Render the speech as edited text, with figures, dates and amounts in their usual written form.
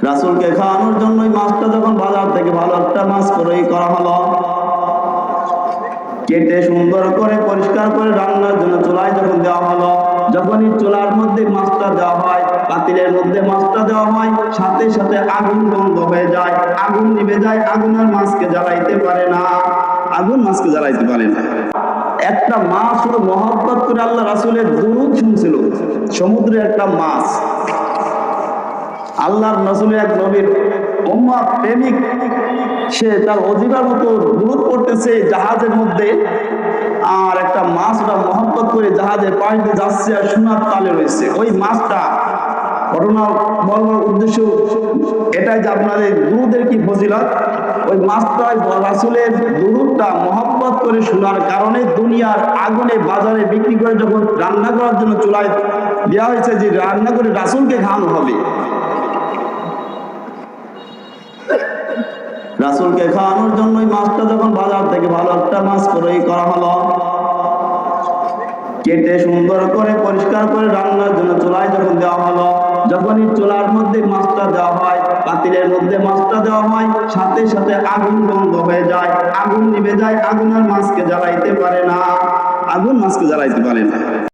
রাসূলকে খাওয়ানোর জন্যই মাছটা যখন বাজার থেকে ভালো একটা মাছ ক্রয় করা হলো, কেটে সুন্দর করে পরিষ্কার করে রান্নার জন্য চুলায় যখন দেওয়া হলো, যখনই চুলার মধ্যে মাছটা দেওয়া হয়, পাতিলের মধ্যে মাছটা দেওয়া হয়, সাথে সাথে আগুন বন্ধ হয়ে যায়, আগুন নিভে যায়, আগুন আর মাছকে জ্বালাইতে পারে না, আগুন মাছকে জ্বালাইতে পারে না। একটা মাছ শুধু মহব্বত করে আল্লাহ রাসূলের দুরূদ শুনছিল, সমুদ্রে একটা মাছ, আল্লাহর রাসূলের এক নবীর উম্মত প্রেমিক, সে তার অজিবার মতো দুরূদ পড়তেছে জাহাজের মধ্যে, আর একটা মাছ ওটা মহব্বত করে জাহাজের পানিতে যাচ্ছে আর শোনার তালে রয়েছে। ওই মাছটা, ঘটনা বলার উদ্দেশ্য এটাই যে আপনাদের দুরূদের কি ফজিলত, ওই মাছটা রাসূলের দুরূদটা মহব্বত করে শোনার কারণে দুনিয়ার আগুনে বাজারে বিক্রি করে যখন রান্না করার জন্য চুলায় দেওয়া হয়েছে, যে রান্না করে রাসূলকে খাওয়ানো হবে, রাসূলকে খাওয়ানোর জন্যই মাছটা যখন বাজার থেকে ভালো একটা মাছ ক্রয় করা হলো, কেটে সুন্দর করে পরিষ্কার করে রান্নার জন্য চুলায় যখন দেওয়া হলো, যখনই চুলার মধ্যে মাছটা দেওয়া হয়, পাতিলের মধ্যে মাছটা দেওয়া হয়, সাথে সাথে আগুন বন্ধ হয়ে যায়, আগুন নিভে যায়, আগুন আর মাছকে জ্বালাইতে পারে না, আগুন মাছকে জ্বালাইতে পারে না।